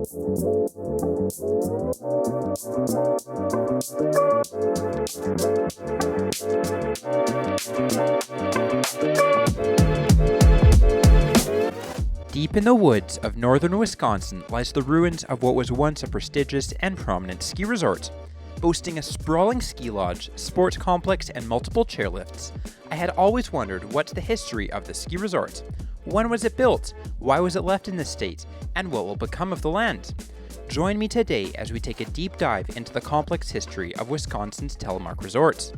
Deep in the woods of northern Wisconsin lies the ruins of what was once a prestigious and prominent ski resort. Boasting a sprawling ski lodge, sports complex, and multiple chairlifts, I had always wondered what's the history of the ski resort. When was it built? Why was it left in this state? And what will become of the land? Join me today as we take a deep dive into the complex history of Wisconsin's Telemark Resort.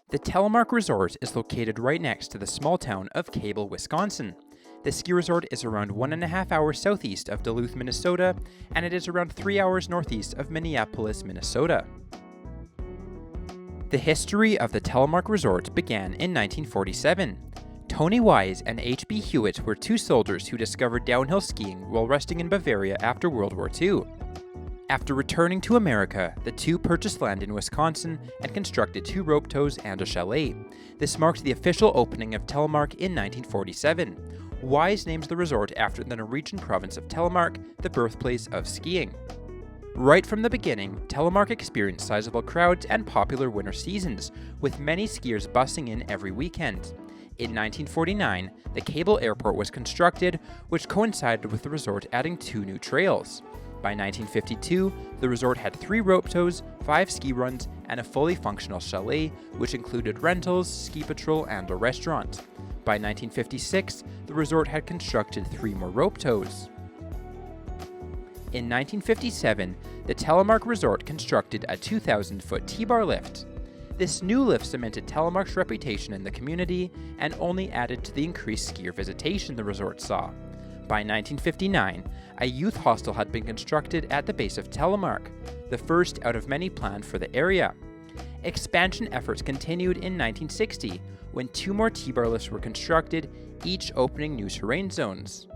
The Telemark Resort is located right next to the small town of Cable, Wisconsin. The ski resort is around 1.5 hours southeast of Duluth, Minnesota, and it is around 3 hours northeast of Minneapolis, Minnesota. The history of the Telemark Resort began in 1947. Tony Wise and H.B. Hewitt were two soldiers who discovered downhill skiing while resting in Bavaria after World War II. After returning to America, the two purchased land in Wisconsin and constructed 2 rope tows and a chalet. This marked the official opening of Telemark in 1947. Wise names the resort after the Norwegian province of Telemark, the birthplace of skiing. Right from the beginning, Telemark experienced sizable crowds and popular winter seasons, with many skiers busing in every weekend. In 1949, the Cable Airport was constructed, which coincided with the resort adding 2 new trails. By 1952, the resort had 3 rope tows, 5 ski runs, and a fully functional chalet, which included rentals, ski patrol, and a restaurant. By 1956, the resort had constructed 3 more rope tows. In 1957, the Telemark Resort constructed a 2,000-foot T-bar lift. This new lift cemented Telemark's reputation in the community and only added to the increased skier visitation the resort saw. By 1959, a youth hostel had been constructed at the base of Telemark, the first out of many planned for the area. Expansion efforts continued in 1960, when 2 more T-bar lifts were constructed, each opening new terrain zones.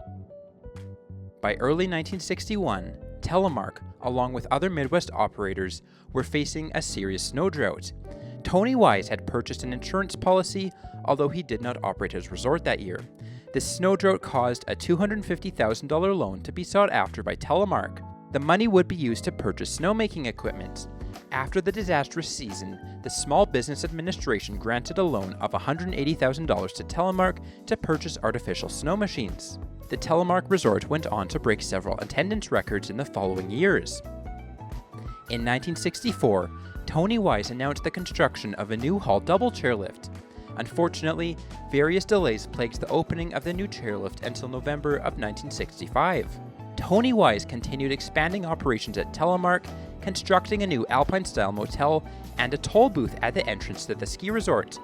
By early 1961, Telemark, along with other Midwest operators, were facing a serious snow drought. Tony Wise had purchased an insurance policy, although he did not operate his resort that year. This snow drought caused a $250,000 loan to be sought after by Telemark. The money would be used to purchase snowmaking equipment. After the disastrous season, the Small Business Administration granted a loan of $180,000 to Telemark to purchase artificial snow machines. The Telemark Resort went on to break several attendance records in the following years. In 1964, Tony Wise announced the construction of a new hall double chairlift. Unfortunately, various delays plagued the opening of the new chairlift until November of 1965. Tony Wise continued expanding operations at Telemark, constructing a new Alpine-style motel and a toll booth at the entrance to the ski resort.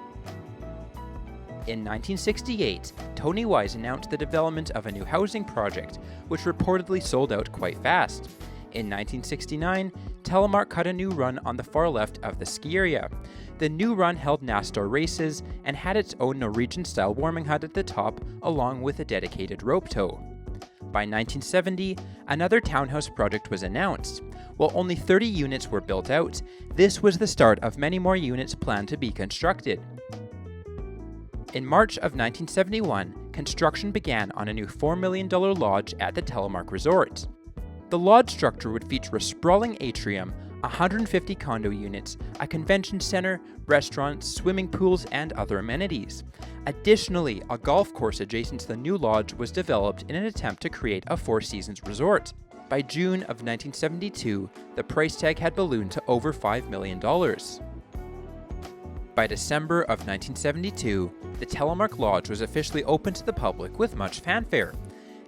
In 1968, Tony Wise announced the development of a new housing project, which reportedly sold out quite fast. In 1969, Telemark cut a new run on the far left of the ski area. The new run held NASCAR races and had its own Norwegian-style warming hut at the top, along with a dedicated rope tow. By 1970, another townhouse project was announced. While only 30 units were built out, this was the start of many more units planned to be constructed. In March of 1971, construction began on a new $4 million lodge at the Telemark Resort. The lodge structure would feature a sprawling atrium, 150 condo units, a convention center, restaurants, swimming pools, and other amenities. Additionally, a golf course adjacent to the new lodge was developed in an attempt to create a 4 seasons resort. By June of 1972, the price tag had ballooned to over $5 million. By December of 1972, the Telemark Lodge was officially open to the public with much fanfare.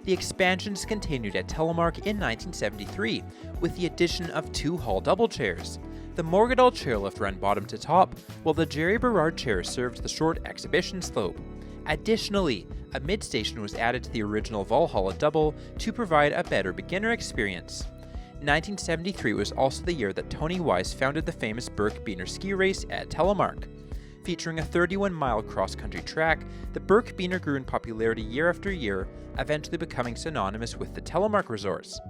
The expansions continued at Telemark in 1973 with the addition of 2 hall double chairs. The Morgadal chairlift ran bottom to top, while the Jerry Berard chair served the short exhibition slope. Additionally, a mid-station was added to the original Valhalla double to provide a better beginner experience. 1973 was also the year that Tony Wise founded the famous Birkebeiner ski race at Telemark. Featuring a 31-mile cross-country track, the Birkebeiner grew in popularity year after year, eventually becoming synonymous with the Telemark resorts.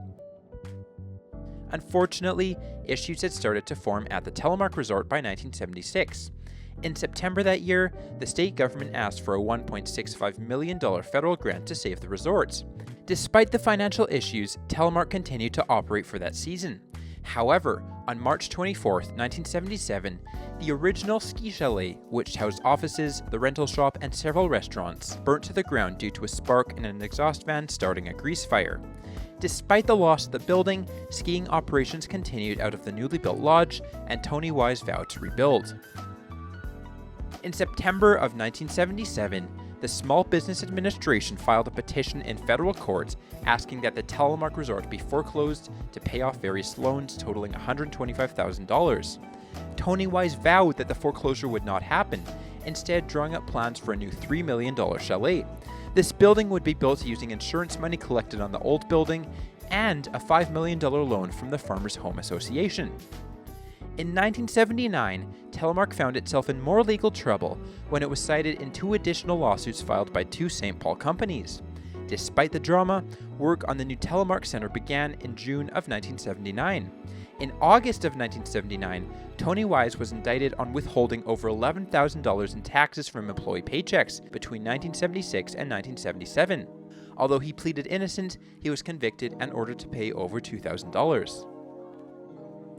Unfortunately, issues had started to form at the Telemark Resort by 1976. In September that year, the state government asked for a $1.65 million federal grant to save the resorts. Despite the financial issues, Telemark continued to operate for that season. However, on March 24, 1977, the original ski chalet, which housed offices, the rental shop, and several restaurants, burnt to the ground due to a spark in an exhaust fan starting a grease fire. Despite the loss of the building, skiing operations continued out of the newly built lodge, and Tony Wise vowed to rebuild. In September of 1977, the Small Business Administration filed a petition in federal court asking that the Telemark Resort be foreclosed to pay off various loans totaling $125,000. Tony Wise vowed that the foreclosure would not happen, instead drawing up plans for a new $3 million chalet. This building would be built using insurance money collected on the old building and a $5 million loan from the Farmers Home Association. In 1979, Telemark found itself in more legal trouble when it was cited in 2 additional lawsuits filed by 2 St. Paul companies. Despite the drama, work on the new Telemark Center began in June of 1979. In August of 1979, Tony Wise was indicted on withholding over $11,000 in taxes from employee paychecks between 1976 and 1977. Although he pleaded innocent, he was convicted and ordered to pay over $2,000.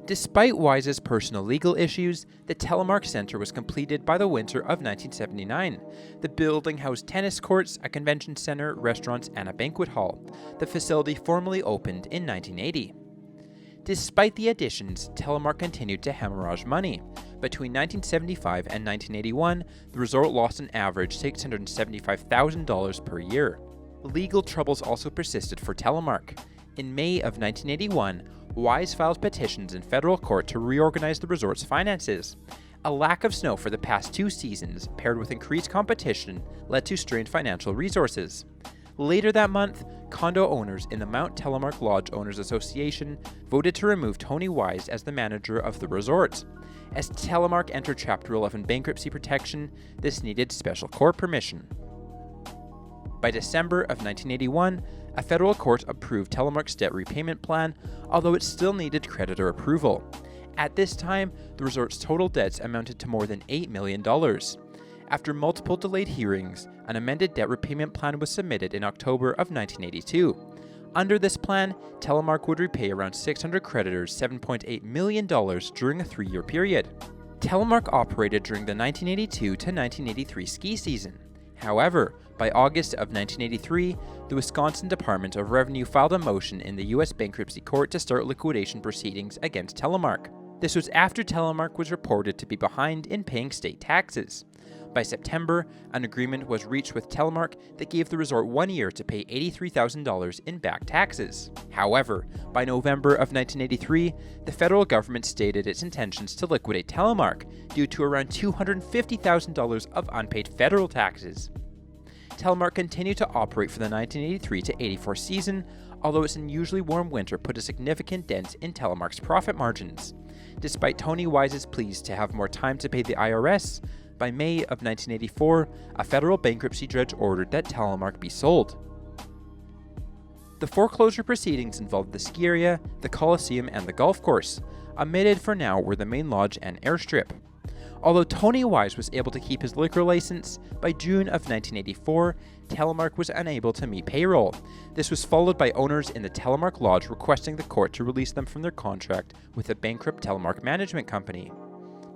Despite Wise's personal legal issues, the Telemark Center was completed by the winter of 1979. The building housed tennis courts, a convention center, restaurants, and a banquet hall. The facility formally opened in 1980. Despite the additions, Telemark continued to hemorrhage money. Between 1975 and 1981, the resort lost an average $675,000 per year. Legal troubles also persisted for Telemark. In May of 1981, Wise filed petitions in federal court to reorganize the resort's finances. A lack of snow for the past 2 seasons, paired with increased competition, led to strained financial resources. Later that month, condo owners in the Mount Telemark Lodge Owners Association voted to remove Tony Wise as the manager of the resort. As Telemark entered Chapter 11 bankruptcy protection, this needed special court permission. By December of 1981, a federal court approved Telemark's debt repayment plan, although it still needed creditor approval. At this time, the resort's total debts amounted to more than $8 million. After multiple delayed hearings, an amended debt repayment plan was submitted in October of 1982. Under this plan, Telemark would repay around 600 creditors $7.8 million during a 3-year period. Telemark operated during the 1982 to 1983 ski season. However, by August of 1983, the Wisconsin Department of Revenue filed a motion in the U.S. Bankruptcy Court to start liquidation proceedings against Telemark. This was after Telemark was reported to be behind in paying state taxes. By September, an agreement was reached with Telemark that gave the resort 1 year to pay $83,000 in back taxes. However, by November of 1983, the federal government stated its intentions to liquidate Telemark due to around $250,000 of unpaid federal taxes. Telemark continued to operate for the 1983 to 84 season, although its unusually warm winter put a significant dent in Telemark's profit margins. Despite Tony Wise's pleas to have more time to pay the IRS, by May of 1984, a federal bankruptcy judge ordered that Telemark be sold. The foreclosure proceedings involved the ski area, the Coliseum, and the golf course. Omitted for now were the main lodge and airstrip. Although Tony Wise was able to keep his liquor license, by June of 1984, Telemark was unable to meet payroll. This was followed by owners in the Telemark Lodge requesting the court to release them from their contract with a bankrupt Telemark management company.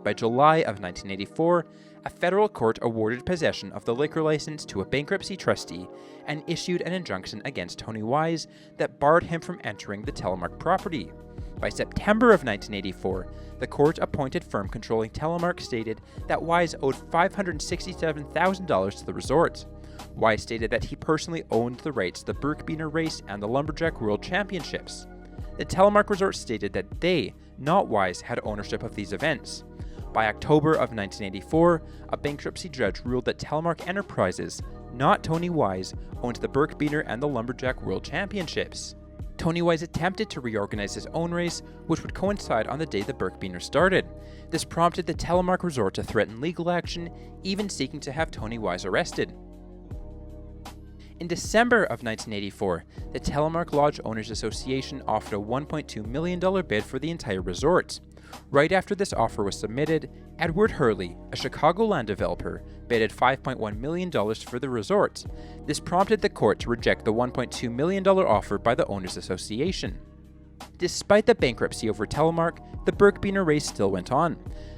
By July of 1984, a federal court awarded possession of the liquor license to a bankruptcy trustee and issued an injunction against Tony Wise that barred him from entering the Telemark property. By September of 1984, the court-appointed firm controlling Telemark stated that Wise owed $567,000 to the resort. Wise stated that he personally owned the rights to the Birkebeiner race and the Lumberjack World Championships. The Telemark Resort stated that they, not Wise, had ownership of these events. By October of 1984, a bankruptcy judge ruled that Telemark Enterprises, not Tony Wise, owned the Birkebeiner and the Lumberjack World Championships. Tony Wise attempted to reorganize his own race, which would coincide on the day the Birkebeiner started. This prompted the Telemark Resort to threaten legal action, even seeking to have Tony Wise arrested. In December of 1984, the Telemark Lodge Owners Association offered a $1.2 million bid for the entire resort. Right after this offer was submitted, Edward Hurley, a Chicagoland developer, bidded $5.1 million for the resort. This prompted the court to reject the $1.2 million offer by the Owners Association. Despite the bankruptcy over Telemark, the Birkebeiner race still went on.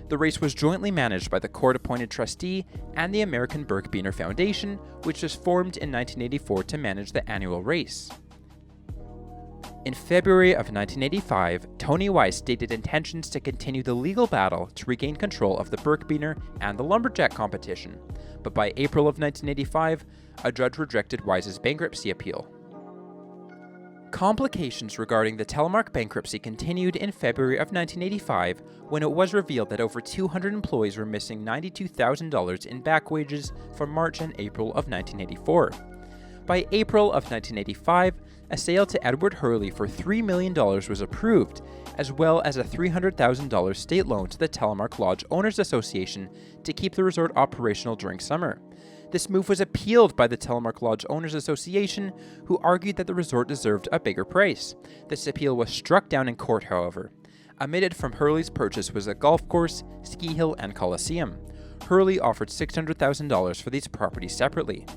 The race was jointly managed by the court-appointed trustee and the American Birkebeiner Foundation, which was formed in 1984 to manage the annual race. In February of 1985, Tony Wise stated intentions to continue the legal battle to regain control of the Birkebeiner and the Lumberjack competition, but by April of 1985, a judge rejected Wise's bankruptcy appeal. Complications regarding the Telemark bankruptcy continued in February of 1985 when it was revealed that over 200 employees were missing $92,000 in back wages from March and April of 1984. By April of 1985, a sale to Edward Hurley for $3 million was approved, as well as a $300,000 state loan to the Telemark Lodge Owners Association to keep the resort operational during summer. This move was appealed by the Telemark Lodge Owners Association, who argued that the resort deserved a bigger price. This appeal was struck down in court, however. Omitted from Hurley's purchase was a golf course, ski hill, and coliseum. Hurley offered $600,000 for these properties separately.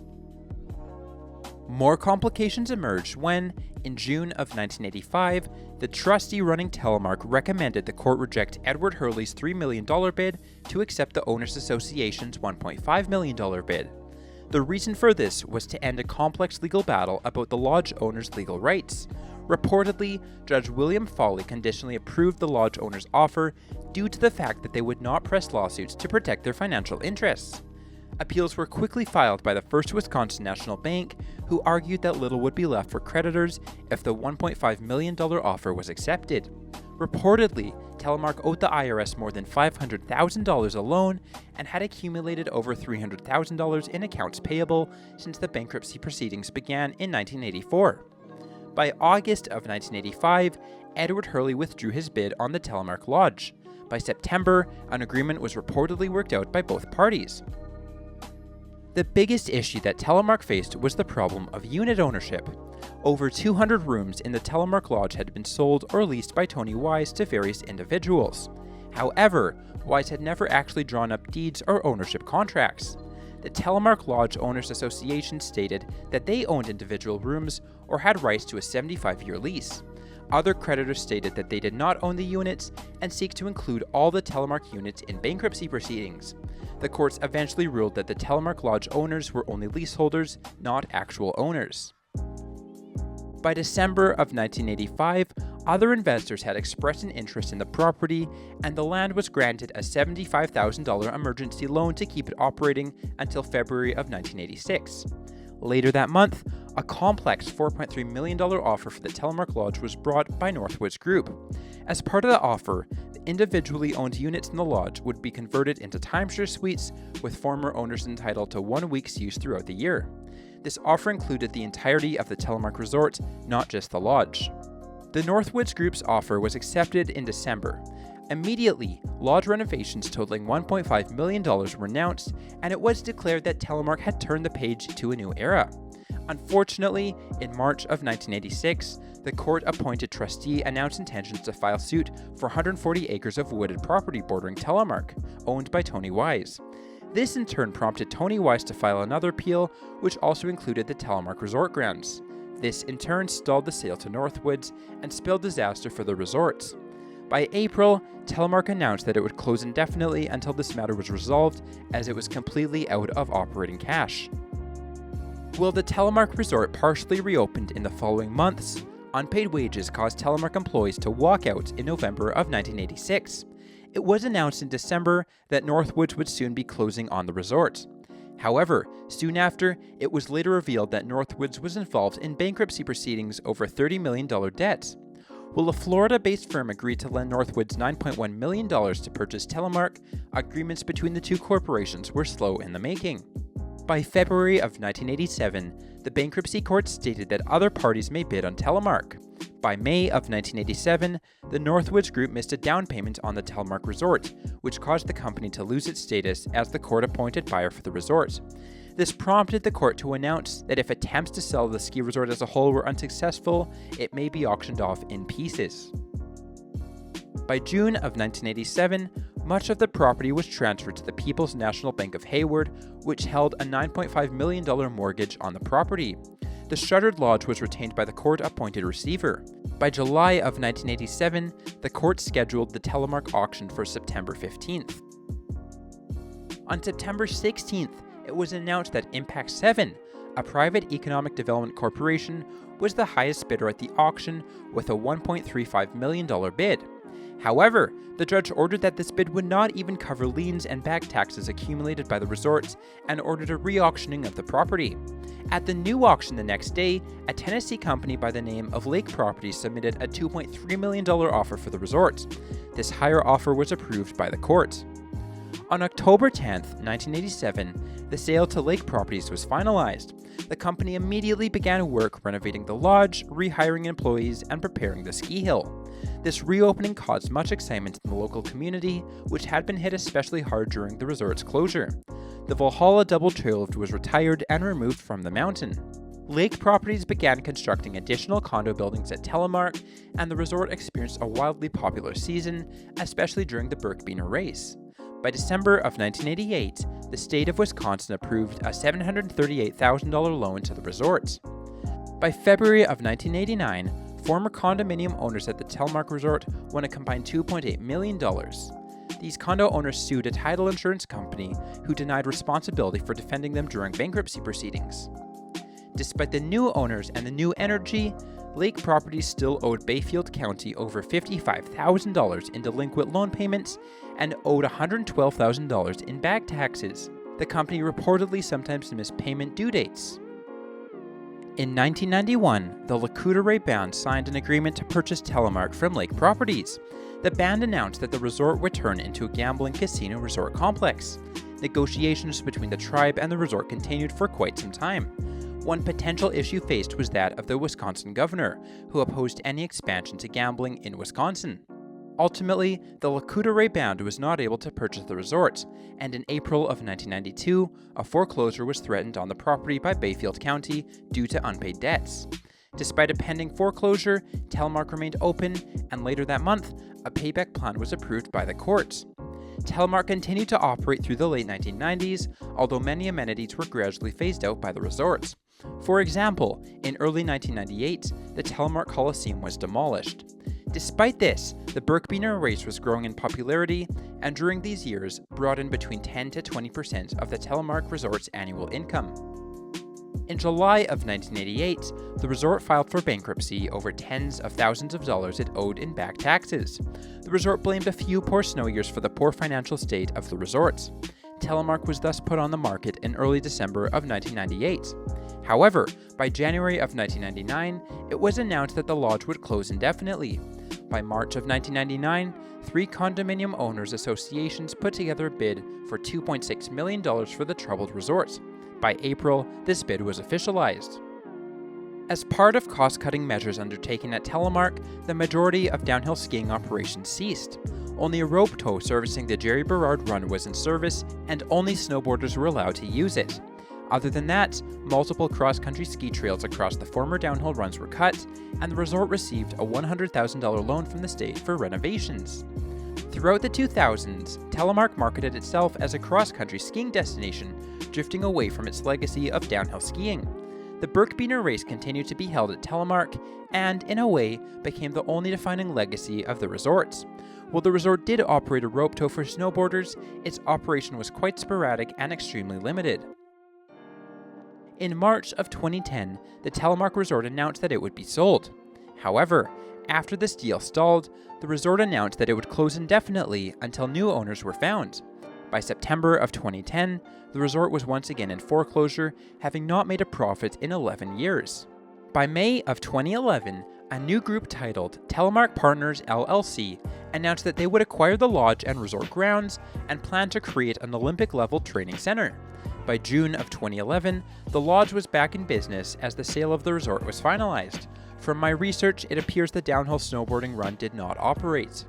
More complications emerged when, in June of 1985, the trustee running Telemark recommended the court reject Edward Hurley's $3 million bid to accept the Owners Association's $1.5 million bid. The reason for this was to end a complex legal battle about the lodge owners' legal rights. Reportedly, Judge William Foley conditionally approved the lodge owners' offer due to the fact that they would not press lawsuits to protect their financial interests. Appeals were quickly filed by the First Wisconsin National Bank, who argued that little would be left for creditors if the $1.5 million offer was accepted. Reportedly, Telemark owed the IRS more than $500,000 alone and had accumulated over $300,000 in accounts payable since the bankruptcy proceedings began in 1984. By August of 1985, Edward Hurley withdrew his bid on the Telemark Lodge. By September, an agreement was reportedly worked out by both parties. The biggest issue that Telemark faced was the problem of unit ownership. Over 200 rooms in the Telemark Lodge had been sold or leased by Tony Wise to various individuals. However, Wise had never actually drawn up deeds or ownership contracts. The Telemark Lodge Owners Association stated that they owned individual rooms or had rights to a 75-year lease. Other creditors stated that they did not own the units and seek to include all the Telemark units in bankruptcy proceedings. The courts eventually ruled that the Telemark Lodge owners were only leaseholders, not actual owners. By December of 1985, other investors had expressed an interest in the property, and the land was granted a $75,000 emergency loan to keep it operating until February of 1986. Later that month, a complex $4.3 million offer for the Telemark Lodge was brought by Northwoods Group. As part of the offer, the individually owned units in the lodge would be converted into timeshare suites, with former owners entitled to 1 week's use throughout the year. This offer included the entirety of the Telemark Resort, not just the lodge. The Northwoods Group's offer was accepted in December. Immediately, lodge renovations totaling $1.5 million were announced, and it was declared that Telemark had turned the page to a new era. Unfortunately, in March of 1986, the court-appointed trustee announced intentions to file suit for 140 acres of wooded property bordering Telemark, owned by Tony Wise. This in turn prompted Tony Wise to file another appeal, which also included the Telemark Resort grounds. This in turn stalled the sale to Northwoods and spelled disaster for the resorts. By April, Telemark announced that it would close indefinitely until this matter was resolved, as it was completely out of operating cash. While the Telemark Resort partially reopened in the following months, unpaid wages caused Telemark employees to walk out in November of 1986. It was announced in December that Northwoods would soon be closing on the resort. However, soon after, it was later revealed that Northwoods was involved in bankruptcy proceedings over a $30 million debt. While a Florida-based firm agreed to lend Northwoods $9.1 million to purchase Telemark, agreements between the two corporations were slow in the making. By February of 1987, the bankruptcy court stated that other parties may bid on Telemark. By May of 1987, the Northwoods Group missed a down payment on the Telemark Resort, which caused the company to lose its status as the court-appointed buyer for the resort. This prompted the court to announce that if attempts to sell the ski resort as a whole were unsuccessful, it may be auctioned off in pieces. By June of 1987, much of the property was transferred to the People's National Bank of Hayward, which held a $9.5 million mortgage on the property. The shuttered lodge was retained by the court-appointed receiver. By July of 1987, the court scheduled the Telemark auction for September 15th. On September 16th, it was announced that Impact 7, a private economic development corporation, was the highest bidder at the auction with a $1.35 million bid. However, the judge ordered that this bid would not even cover liens and back taxes accumulated by the resorts and ordered a re-auctioning of the property. At the new auction the next day, a Tennessee company by the name of Lake Properties submitted a $2.3 million offer for the resort. This higher offer was approved by the court. On October 10, 1987, the sale to Lake Properties was finalized. The company immediately began work renovating the lodge, rehiring employees, and preparing the ski hill. This reopening caused much excitement in the local community, which had been hit especially hard during the resort's closure. The Valhalla double chairlift was retired and removed from the mountain. Lake Properties began constructing additional condo buildings at Telemark, and the resort experienced a wildly popular season, especially during the Birkebeiner race. By December of 1988, the state of Wisconsin approved a $738,000 loan to the resort. By February of 1989, former condominium owners at the Telemark Resort won a combined $2.8 million. These condo owners sued a title insurance company who denied responsibility for defending them during bankruptcy proceedings. Despite the new owners and the new energy, Lake Properties still owed Bayfield County over $55,000 in delinquent loan payments and owed $112,000 in back taxes. The company reportedly sometimes missed payment due dates. In 1991, the Lakota Ray Band signed an agreement to purchase Telemark from Lake Properties. The band announced that the resort would turn into a gambling casino resort complex. Negotiations between the tribe and the resort continued for quite some time. One potential issue faced was that of the Wisconsin governor, who opposed any expansion to gambling in Wisconsin. Ultimately, the Lakota Ray Band was not able to purchase the resort, and in April of 1992, a foreclosure was threatened on the property by Bayfield County due to unpaid debts. Despite a pending foreclosure, Telemark remained open, and later that month, a payback plan was approved by the courts. Telemark continued to operate through the late 1990s, although many amenities were gradually phased out by the resorts. For example, in early 1998, the Telemark Coliseum was demolished. Despite this, the Birkebeiner race was growing in popularity, and during these years brought in between 10 to 20% of the Telemark Resort's annual income. In July of 1988, the resort filed for bankruptcy over tens of thousands of dollars it owed in back taxes. The resort blamed a few poor snow years for the poor financial state of the resort. Telemark was thus put on the market in early December of 1998. However, by January of 1999, it was announced that the lodge would close indefinitely. By March of 1999, 3 condominium owners' associations put together a bid for $2.6 million for the troubled resort. By April, this bid was officialized. As part of cost-cutting measures undertaken at Telemark, the majority of downhill skiing operations ceased. Only a rope tow servicing the Jerry Berard Run was in service, and only snowboarders were allowed to use it. Other than that, multiple cross-country ski trails across the former downhill runs were cut, and the resort received a $100,000 loan from the state for renovations. Throughout the 2000s, Telemark marketed itself as a cross-country skiing destination, drifting away from its legacy of downhill skiing. The Birkebeiner race continued to be held at Telemark, and, in a way, became the only defining legacy of the resorts. While the resort did operate a rope tow for snowboarders, its operation was quite sporadic and extremely limited. In March of 2010, the Telemark Resort announced that it would be sold. However, after this deal stalled, the resort announced that it would close indefinitely until new owners were found. By September of 2010, the resort was once again in foreclosure, having not made a profit in 11 years. By May of 2011, a new group titled Telemark Partners LLC announced that they would acquire the lodge and resort grounds and plan to create an Olympic-level training center. By June of 2011, the lodge was back in business as the sale of the resort was finalized. From my research, it appears the downhill snowboarding run did not operate.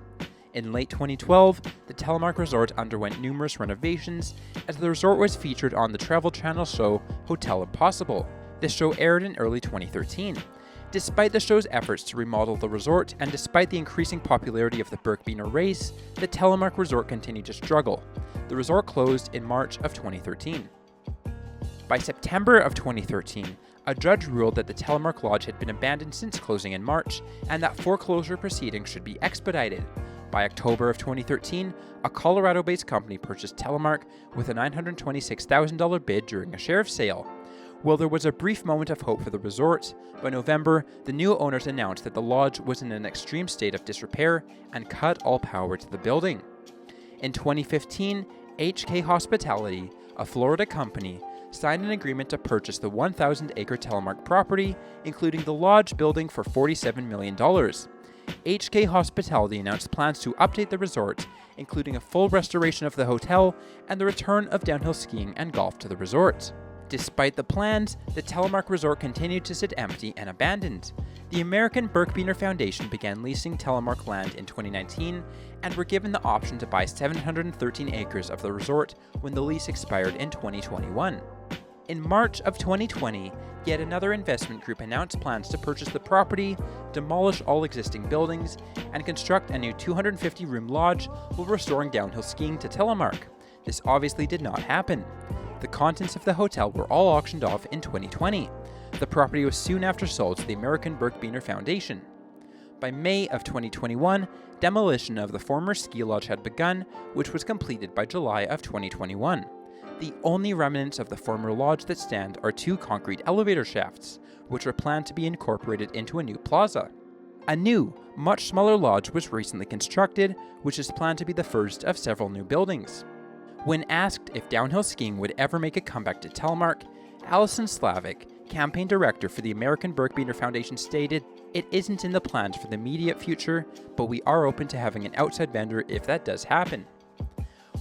In late 2012, the Telemark Resort underwent numerous renovations as the resort was featured on the Travel Channel show Hotel Impossible. This show aired in early 2013. Despite the show's efforts to remodel the resort and despite the increasing popularity of the Birkbeiner race, the Telemark Resort continued to struggle. The resort closed in March of 2013. By September of 2013, a judge ruled that the Telemark Lodge had been abandoned since closing in March and that foreclosure proceedings should be expedited. By October of 2013, a Colorado-based company purchased Telemark with a $926,000 bid during a sheriff's sale. While there was a brief moment of hope for the resort, by November, the new owners announced that the lodge was in an extreme state of disrepair and cut all power to the building. In 2015, HK Hospitality, a Florida company, signed an agreement to purchase the 1,000-acre Telemark property, including the lodge building, for $47 million. HK Hospitality announced plans to update the resort, including a full restoration of the hotel and the return of downhill skiing and golf to the resort. Despite the plans, the Telemark Resort continued to sit empty and abandoned. The American Birkbeiner Foundation began leasing Telemark land in 2019 and were given the option to buy 713 acres of the resort when the lease expired in 2021. In March of 2020, yet another investment group announced plans to purchase the property, demolish all existing buildings, and construct a new 250-room lodge while restoring downhill skiing to Telemark. This obviously did not happen. The contents of the hotel were all auctioned off in 2020. The property was soon after sold to the American Birkbeiner Foundation. By May of 2021, demolition of the former ski lodge had begun, which was completed by July of 2021. The only remnants of the former lodge that stand are two concrete elevator shafts, which are planned to be incorporated into a new plaza. A new, much smaller lodge was recently constructed, which is planned to be the first of several new buildings. When asked if downhill skiing would ever make a comeback to Telemark, Allison Slavic, campaign director for the American Birkbeiner Foundation, stated, "It isn't in the plans for the immediate future, but we are open to having an outside vendor if that does happen."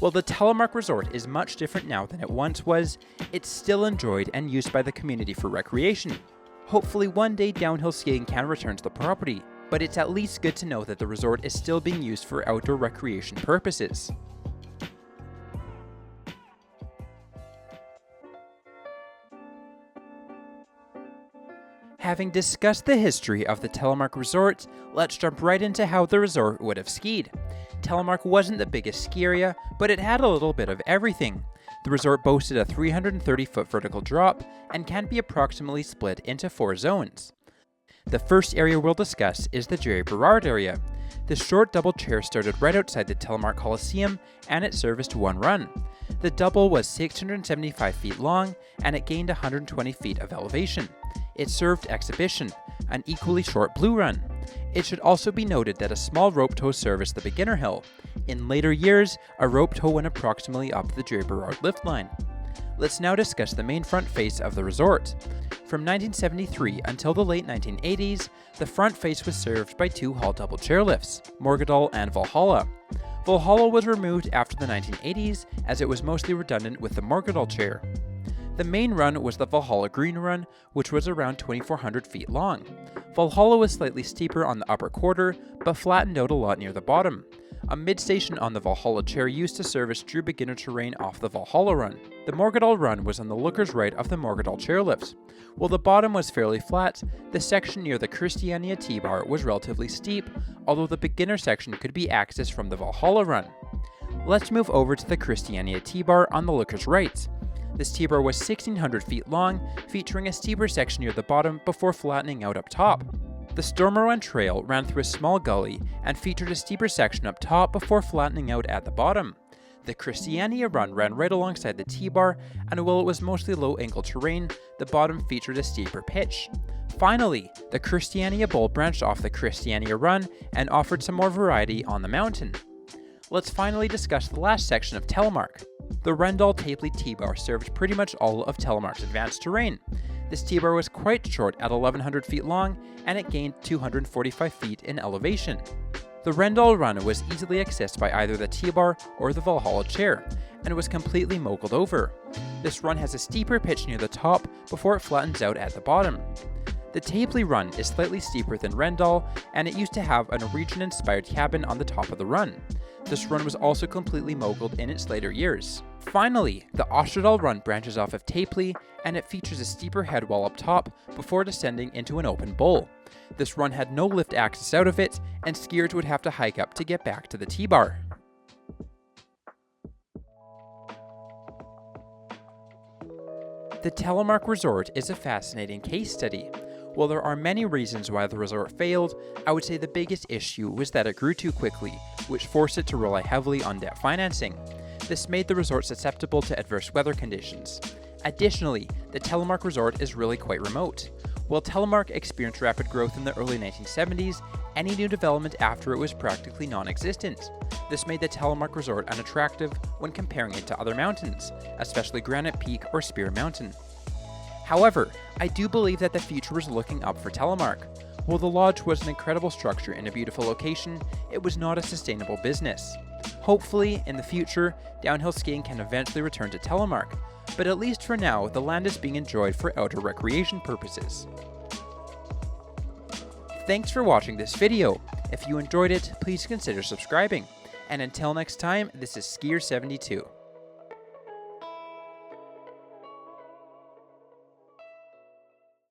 While the Telemark Resort is much different now than it once was, it's still enjoyed and used by the community for recreation. Hopefully one day downhill skiing can return to the property, but it's at least good to know that the resort is still being used for outdoor recreation purposes. Having discussed the history of the Telemark Resort, let's jump right into how the resort would have skied. Telemark wasn't the biggest ski area, but it had a little bit of everything. The resort boasted a 330-foot vertical drop and can be approximately split into 4 zones. The first area we'll discuss is the Jerry Berard area. The short double chair started right outside the Telemark Coliseum and it serviced one run. The double was 675 feet long and it gained 120 feet of elevation. It served exhibition, an equally short blue run. It should also be noted that a small rope tow serviced the beginner hill. In later years, a rope tow went approximately up the Jerry Berard lift line. Let's now discuss the main front face of the resort. From 1973 until the late 1980s, the front face was served by 2 hall double chairlifts, Morgadal and Valhalla. Valhalla was removed after the 1980s as it was mostly redundant with the Morgadal chair. The main run was the Valhalla Green Run, which was around 2,400 feet long. Valhalla was slightly steeper on the upper quarter, but flattened out a lot near the bottom. A mid-station on the Valhalla chair used to service true beginner terrain off the Valhalla Run. The Morgadal Run was on the looker's right of the Morgadal chairlift. While the bottom was fairly flat, the section near the Christiania T-bar was relatively steep, although the beginner section could be accessed from the Valhalla Run. Let's move over to the Christiania T-bar on the looker's right. This T-bar was 1,600 feet long, featuring a steeper section near the bottom before flattening out up top. The Stormer Run Trail ran through a small gully and featured a steeper section up top before flattening out at the bottom. The Christiania Run ran right alongside the T-bar, and while it was mostly low-angle terrain, the bottom featured a steeper pitch. Finally, the Christiania Bowl branched off the Christiania Run and offered some more variety on the mountain. Let's finally discuss the last section of Telemark. The Rendall-Tapley T-bar served pretty much all of Telemark's advanced terrain. This T-bar was quite short at 1,100 feet long, and it gained 245 feet in elevation. The Rendall Run was easily accessed by either the T-bar or the Valhalla chair, and was completely moguled over. This run has a steeper pitch near the top before it flattens out at the bottom. The Tapley run is slightly steeper than Rendall, and it used to have a Norwegian-inspired cabin on the top of the run. This run was also completely moguled in its later years. Finally, the Osterdal run branches off of Tapley, and it features a steeper headwall up top before descending into an open bowl. This run had no lift access out of it, and skiers would have to hike up to get back to the T-bar. The Telemark Resort is a fascinating case study. While there are many reasons why the resort failed, I would say the biggest issue was that it grew too quickly, which forced it to rely heavily on debt financing. This made the resort susceptible to adverse weather conditions. Additionally, the Telemark Resort is really quite remote. While Telemark experienced rapid growth in the early 1970s, any new development after it was practically non-existent. This made the Telemark Resort unattractive when comparing it to other mountains, especially Granite Peak or Spear Mountain. However, I do believe that the future was looking up for Telemark. While the lodge was an incredible structure in a beautiful location, it was not a sustainable business. Hopefully, in the future, downhill skiing can eventually return to Telemark, but at least for now, the land is being enjoyed for outdoor recreation purposes. Thanks for watching this video. If you enjoyed it, please consider subscribing. And until next time, this is Skier72.